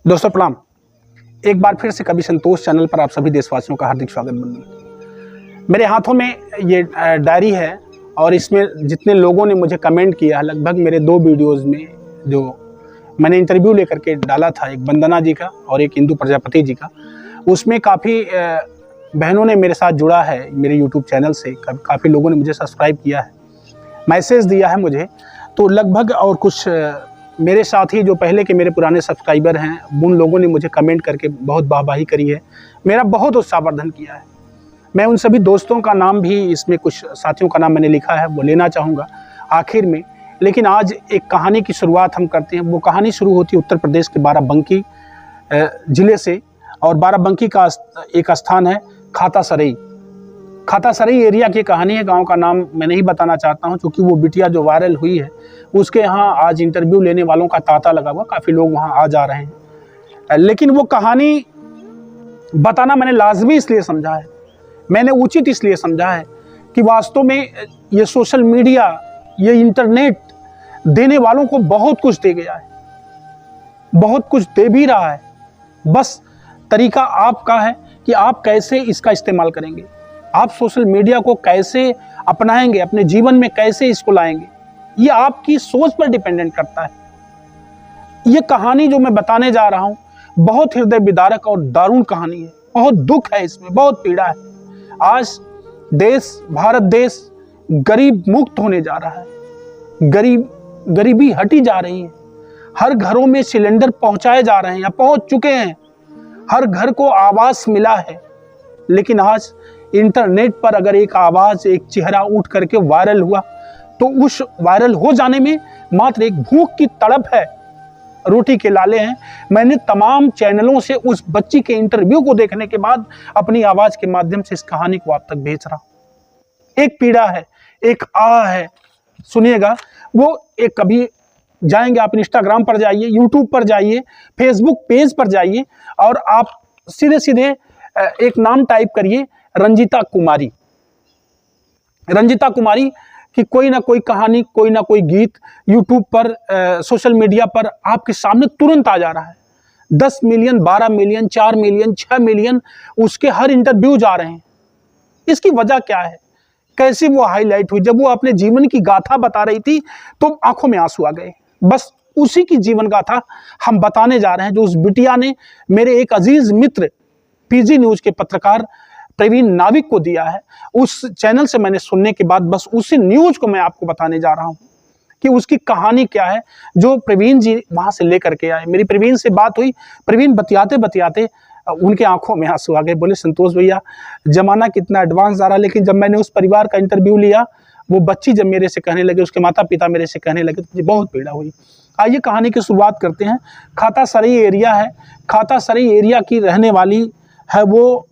दोस्तों प्रणाम। एक बार फिर से कवि संतोष चैनल पर आप सभी देशवासियों का हार्दिक स्वागत बंधु। मेरे हाथों में ये डायरी है और इसमें जितने लोगों ने मुझे कमेंट किया, लगभग मेरे 2 वीडियोस में जो मैंने इंटरव्यू लेकर के डाला था, एक वंदना जी का और एक इंदु प्रजापति जी का, उसमें काफ़ी बहनों ने मेरे साथ जुड़ा है। मेरे यूट्यूब चैनल से काफ़ी लोगों ने मुझे सब्सक्राइब किया है, मैसेज दिया है मुझे। तो लगभग और कुछ मेरे साथ ही जो पहले के मेरे पुराने सब्सक्राइबर हैं, उन लोगों ने मुझे कमेंट करके बहुत वाहवाही करी है, मेरा बहुत उत्साहवर्धन किया है। मैं उन सभी दोस्तों का नाम भी, इसमें कुछ साथियों का नाम मैंने लिखा है, वो लेना चाहूँगा आखिर में। लेकिन आज एक कहानी की शुरुआत हम करते हैं। वो कहानी शुरू होती है उत्तर प्रदेश के बाराबंकी ज़िले से, और बाराबंकी का एक स्थान है खातासरई। खातासरई एरिया की कहानी है। गांव का नाम मैं नहीं बताना चाहता हूं, क्योंकि वो बिटिया जो वायरल हुई है उसके यहाँ आज इंटरव्यू लेने वालों का तांता लगा हुआ, काफ़ी लोग वहां आ जा रहे हैं। लेकिन वो कहानी बताना मैंने लाजमी इसलिए समझा है, मैंने उचित इसलिए समझा है कि वास्तव में ये सोशल मीडिया, ये इंटरनेट देने वालों को बहुत कुछ दे गया है, बहुत कुछ दे भी रहा है। बस तरीका आपका है कि आप कैसे इसका इस्तेमाल करेंगे, आप सोशल मीडिया को कैसे अपनाएंगे, अपने जीवन में कैसे इसको लाएंगे, ये आपकी सोच पर डिपेंडेंट करता है। ये कहानी जो मैं बताने जा रहा हूँ बहुत हृदय विदारक और दारुण कहानी है। बहुत दुख है इसमें, बहुत पीड़ा है। आज देश, भारत देश गरीब मुक्त होने जा रहा है, गरीबी हटी जा रही है। हर घरों में सिलेंडर पहुंचाए जा रहे हैं या पहुंच चुके हैं, हर घर को आवास मिला है। लेकिन आज इंटरनेट पर अगर एक आवाज, एक चेहरा उठ करके वायरल हुआ, तो उस वायरल हो जाने में मात्र एक भूख की तड़प है, रोटी के लाले हैं। मैंने तमाम चैनलों से उस बच्ची के इंटरव्यू को देखने के बाद अपनी आवाज के माध्यम से इस कहानी को आप तक भेज रहा हूं। एक पीड़ा है, एक आह है, सुनिएगा। वो एक कभी जाएंगे आप, इंस्टाग्राम पर जाइए, यूट्यूब पर जाइए, फेसबुक पेज पर जाइए और आप सीधे सीधे एक नाम टाइप करिए, रंजीता कुमारी। रंजीता कुमारी की कोई ना कोई कहानी, कोई ना कोई गीत यूट्यूब पर, सोशल मीडिया पर आपके सामने तुरंत आ जा रहा है। 10 मिलियन, 12 मिलियन, 4 मिलियन, 6 मिलियन उसके हर इंटरव्यू जा रहे हैं। इसकी वजह क्या है? कैसी वो हाईलाइट हुई? जब वो अपने जीवन की गाथा बता रही थी तो आंखों में आंसू आ गए। बस उसी की जीवन गाथा हम बताने जा रहे हैं, जो उस बिटिया ने मेरे एक अजीज मित्र पीजी न्यूज के पत्रकार प्रवीण नाविक को दिया है। उस चैनल से मैंने सुनने के बाद बस उसी न्यूज को मैं आपको बताने जा रहा हूं कि उसकी कहानी क्या है, जो प्रवीण जी वहां से लेकर के आए। मेरी प्रवीण से बात हुई, प्रवीण बतियाते बतियाते उनके आंखों में आंसू आ गए। बोले, संतोष भैया, जमाना कितना एडवांस जा रहा। लेकिन जब मैंने उस परिवार का इंटरव्यू लिया, वो बच्ची जब मेरे से कहने लगे, उसके माता पिता मेरे से कहने लगे, तो मुझे बहुत पीड़ा हुई। आइए कहानी की शुरुआत करते हैं। खातासरई एरिया है। खातासरई एरिया की रहने वाली है वो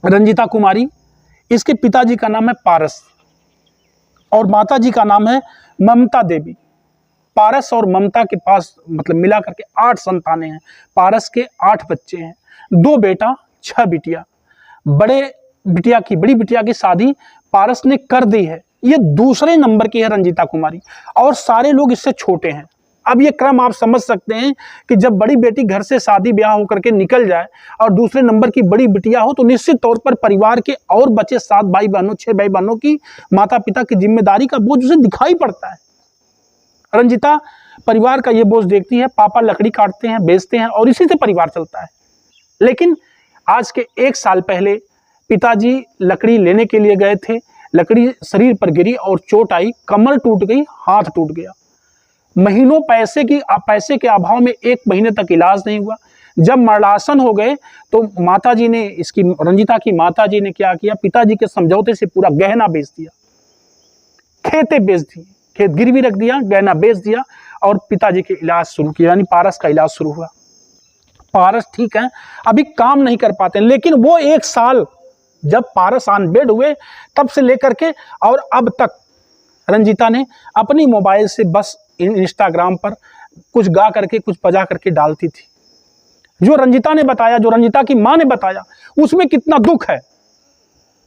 रंजीता कुमारी। इसके पिताजी का नाम है पारस और माताजी का नाम है ममता देवी। पारस और ममता के पास मतलब मिला करके 8 संतानें हैं। पारस के 8 बच्चे हैं, 2 बेटा, 6 बिटिया। बड़ी बिटिया की शादी पारस ने कर दी है। ये दूसरे नंबर की है रंजीता कुमारी, और सारे लोग इससे छोटे हैं। अब ये क्रम आप समझ सकते हैं कि जब बड़ी बेटी घर से शादी ब्याह होकर के निकल जाए और दूसरे नंबर की बड़ी बिटिया हो, तो निश्चित तौर पर परिवार के और बचे 7 भाई बहनों, 6 भाई बहनों की माता पिता की जिम्मेदारी का बोझ उसे दिखाई पड़ता है। रंजीता परिवार का ये बोझ देखती है। पापा लकड़ी काटते हैं, बेचते हैं और इसी से परिवार चलता है। लेकिन आज के 1 साल पहले पिताजी लकड़ी लेने के लिए गए थे, लकड़ी शरीर पर गिरी और चोट आई, कमर टूट गई, हाथ टूट गया। महीनों पैसे के अभाव में 1 महीने तक इलाज नहीं हुआ। जब मरणासन हो गए तो माताजी ने, इसकी रंजीता की माताजी ने क्या किया, पिताजी के समझौते से पूरा गहना बेच दिया, खेतें बेच दी, खेत गिरवी रख दिया, गहना बेच दिया और पिताजी के इलाज शुरू किया, यानी पारस का इलाज शुरू हुआ। पारस ठीक है, अभी काम नहीं कर पाते, लेकिन वो 1 साल जब पारस ऑन बेड हुए तब से लेकर के और अब तक रंजीता ने अपनी मोबाइल से बस इंस्टाग्राम पर कुछ गा करके, कुछ बजा करके डालती थी। जो रंजीता ने बताया, जो रंजीता की मां ने बताया, उसमें कितना दुख है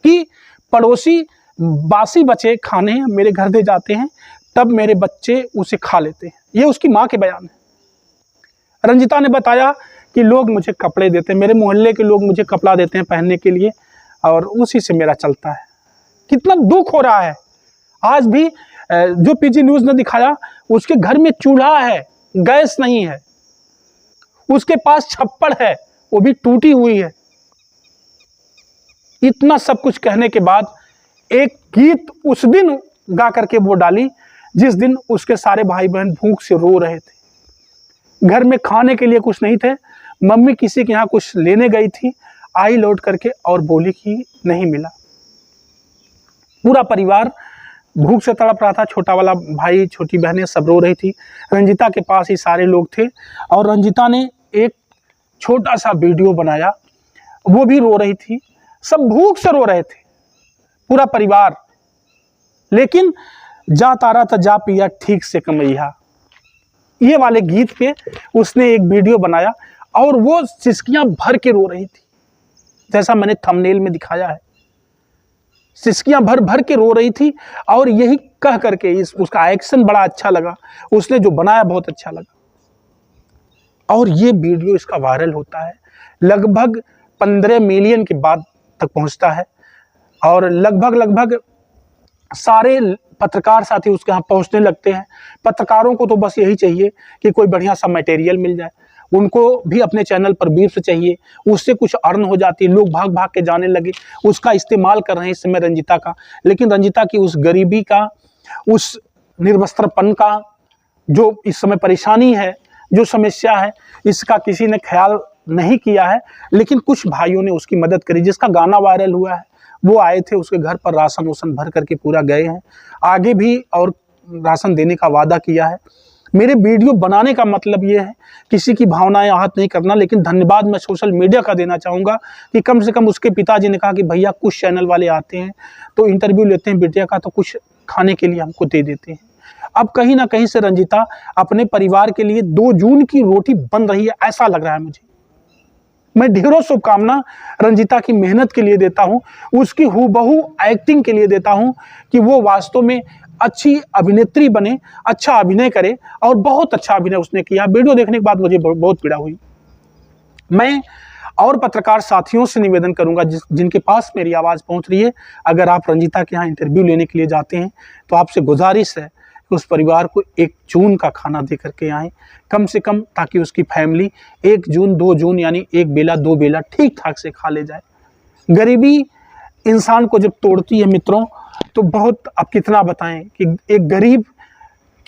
कि पड़ोसी बासी बचे खाने मेरे घर दे जाते हैं, तब मेरे बच्चे उसे खा लेते हैं। ये उसकी मां के बयान है। रंजिता ने बताया कि लोग मुझे कपड़े देते हैं, मेरे मोहल्ले के लोग मुझे कपड़ा देते हैं पहनने के लिए और उसी से मेरा चलता है। कितना दुख हो रहा है। आज भी जो पीजी न्यूज़ ने दिखाया, उसके घर में चूल्हा है, गैस नहीं है, उसके पास छप्पड़ है, वो भी टूटी हुई है। इतना सब कुछ कहने के बाद एक गीत उस दिन गा करके वो डाली जिस दिन उसके सारे भाई बहन भूख से रो रहे थे। घर में खाने के लिए कुछ नहीं थे। मम्मी किसी के यहाँ कुछ लेने गई थी, आई लौट करके और बोली कि नहीं मिला। पूरा परिवार भूख से तड़प रहा था। छोटा वाला भाई, छोटी बहनें सब रो रही थी। रंजिता के पास ही सारे लोग थे और रंजिता ने एक छोटा सा वीडियो बनाया, वो भी रो रही थी। सब भूख से रो रहे थे, पूरा परिवार। लेकिन जा तारा त जा पिया ठीक से कमैया, ये वाले गीत पे उसने एक वीडियो बनाया और वो सिसकियां भर के रो रही थी, जैसा मैंने थंबनेल में दिखाया है। सिसकियां भर भर के रो रही थी और यही कह करके उसका एक्शन बड़ा अच्छा लगा, उसने जो बनाया बहुत अच्छा लगा। और ये वीडियो इसका वायरल होता है, लगभग 15 मिलियन के बाद तक पहुंचता है और लगभग सारे पत्रकार साथी उसके यहाँ पहुंचने लगते हैं। पत्रकारों को तो बस यही चाहिए कि कोई बढ़िया सा मटेरियल मिल जाए, उनको भी अपने चैनल पर व्यूज चाहिए, उससे कुछ अर्न हो जाती है। लोग भाग भाग के जाने लगे, उसका इस्तेमाल कर रहे हैं इस समय रंजिता का। लेकिन रंजिता की उस गरीबी का, उस निर्वस्त्रपन का जो इस समय परेशानी है, जो समस्या है, इसका किसी ने ख्याल नहीं किया है। लेकिन कुछ भाइयों ने उसकी मदद करी, जिसका गाना वायरल हुआ है। वो आए थे उसके घर पर, राशन वासन भर करके पूरा गए हैं, आगे भी और राशन देने का वादा किया है। मेरे वीडियो बनाने का मतलब ये है किसी की भावनाएं आहत नहीं करना, लेकिन धन्यवाद मैं सोशल मीडिया का देना चाहूँगा कि कम से कम उसके पिताजी ने कहा कि भैया कुछ चैनल वाले आते हैं तो इंटरव्यू लेते हैं बिटिया का, तो कुछ खाने के लिए हमको दे देते हैं। अब कहीं ना कहीं से रंजिता अपने परिवार के लिए 2 जून की रोटी बन रही है, ऐसा लग रहा है मुझे। मैं ढेरों शुभकामना रंजिता की मेहनत के लिए देता हूं, उसकी हूबहू एक्टिंग के लिए देता हूं कि वो वास्तव में अच्छी अभिनेत्री बने, अच्छा अभिनय करे। और बहुत अच्छा अभिनय उसने किया। वीडियो देखने के बाद मुझे बहुत पीड़ा हुई। मैं और पत्रकार साथियों से निवेदन करूंगा जिनके पास मेरी आवाज़ पहुंच रही है, अगर आप रंजिता के यहाँ इंटरव्यू लेने के लिए जाते हैं तो आपसे गुजारिश है कि उस परिवार को 1 जून का खाना दे करके आएँ कम से कम, ताकि उसकी फैमिली 1 जून 2 जून यानी 1 बेला 2 बेला ठीक ठाक से खा ले जाए। गरीबी इंसान को जब तोड़ती है मित्रों, तो बहुत, अब कितना बताएं कि एक गरीब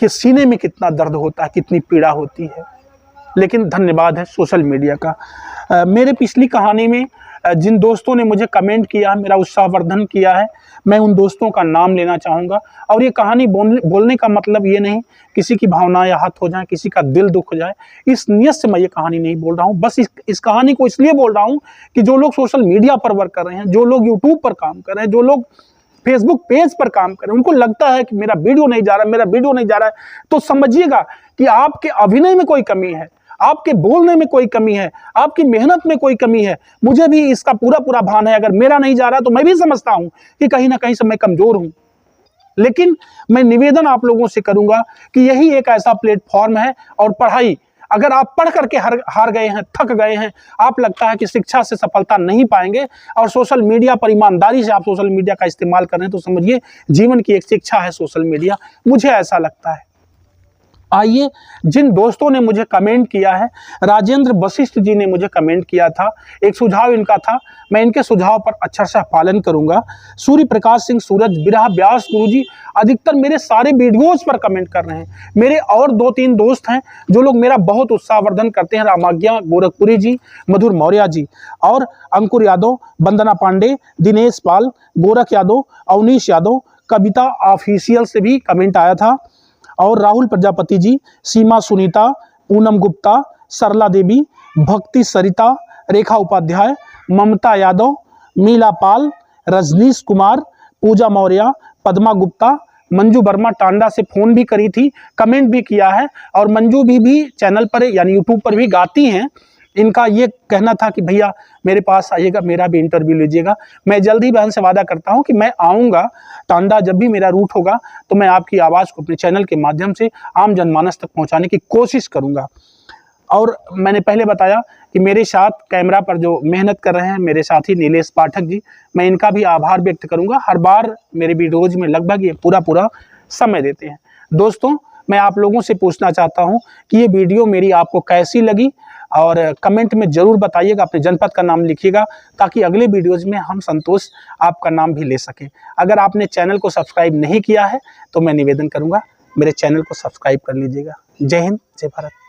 के सीने में कितना दर्द होता है, कितनी पीड़ा होती है। लेकिन धन्यवाद है सोशल मीडिया का। मेरे पिछली कहानी में जिन दोस्तों ने मुझे कमेंट किया, मेरा उत्साहवर्धन किया है, मैं उन दोस्तों का नाम लेना चाहूँगा। और ये कहानी बोलने का मतलब ये नहीं किसी की भावनाएं आहत हो जाए, किसी का दिल दुख हो जाए, इस नियत से मैं ये कहानी नहीं बोल रहा हूँ। बस इस कहानी को इसलिए बोल रहा हूँ कि जो लोग सोशल मीडिया पर वर्क कर रहे हैं, जो लोग यूट्यूब पर काम कर रहे हैं, जो लोग फेसबुक पेज पर काम कर रहे हैं, उनको लगता है कि मेरा वीडियो नहीं जा रहा है, तो समझिएगा कि आपके अभिनय में कोई कमी है, आपके बोलने में कोई कमी है, आपकी मेहनत में कोई कमी है। मुझे भी इसका पूरा भान है। अगर मेरा नहीं जा रहा तो मैं भी समझता हूं कि कहीं ना कहीं से मैं कमजोर हूं। लेकिन मैं निवेदन आप लोगों से करूंगा कि यही एक ऐसा प्लेटफॉर्म है। और पढ़ाई, अगर आप पढ़ करके हार गए हैं, थक गए हैं, आप लगता है कि शिक्षा से सफलता नहीं पाएंगे और सोशल मीडिया पर ईमानदारी से आप सोशल मीडिया का इस्तेमाल कर रहे हैं, तो समझिए जीवन की एक शिक्षा है सोशल मीडिया। मुझे ऐसा लगता है। आइए, जिन दोस्तों ने मुझे कमेंट किया है, राजेंद्र वशिष्ठ जी ने मुझे कमेंट किया था, एक सुझाव इनका था, मैं इनके सुझाव पर अच्छा सा पालन करूंगा। सूर्य प्रकाश सिंह सूरज बिरहा व्यास गुरुजी अधिकतर मेरे सारे वीडियोज पर कमेंट कर रहे हैं। मेरे और 2-3 दोस्त हैं जो लोग मेरा बहुत उत्साहवर्धन करते हैं, रामाज्ञा गोरखपुरी जी, मधुर मौर्य जी और अंकुर यादव, वंदना पांडे, दिनेश पाल, गोरख यादव, अवनीश यादव, कविता ऑफिशियल से भी कमेंट आया था, और राहुल प्रजापति जी, सीमा सुनीता, पूनम गुप्ता, सरला देवी, भक्ति सरिता, रेखा उपाध्याय, ममता यादव, मीला पाल, रजनीश कुमार, पूजा मौर्य, पद्मा गुप्ता, मंजू वर्मा टांडा से फ़ोन भी करी थी, कमेंट भी किया है। और मंजू भी चैनल पर यानी यूट्यूब पर भी गाती हैं। इनका ये कहना था कि भैया मेरे पास आइएगा, मेरा भी इंटरव्यू लीजिएगा। मैं जल्द ही बहन से वादा करता हूं कि मैं आऊँगा टांडा, जब भी मेरा रूट होगा तो मैं आपकी आवाज़ को अपने चैनल के माध्यम से आम जनमानस तक पहुंचाने की कोशिश करूंगा। और मैंने पहले बताया कि मेरे साथ कैमरा पर जो मेहनत कर रहे हैं मेरे साथी नीलेश पाठक जी, मैं इनका भी आभार व्यक्त करूंगा। हर बार मेरे वीडियोज़ में लगभग ये पूरा समय देते हैं। दोस्तों, मैं आप लोगों से पूछना चाहता हूं कि ये वीडियो मेरी आपको कैसी लगी, और कमेंट में ज़रूर बताइएगा, अपने जनपद का नाम लिखिएगा, ताकि अगले वीडियोज़ में हम संतोष आपका नाम भी ले सकें। अगर आपने चैनल को सब्सक्राइब नहीं किया है तो मैं निवेदन करूँगा मेरे चैनल को सब्सक्राइब कर लीजिएगा। जय हिंद, जय भारत।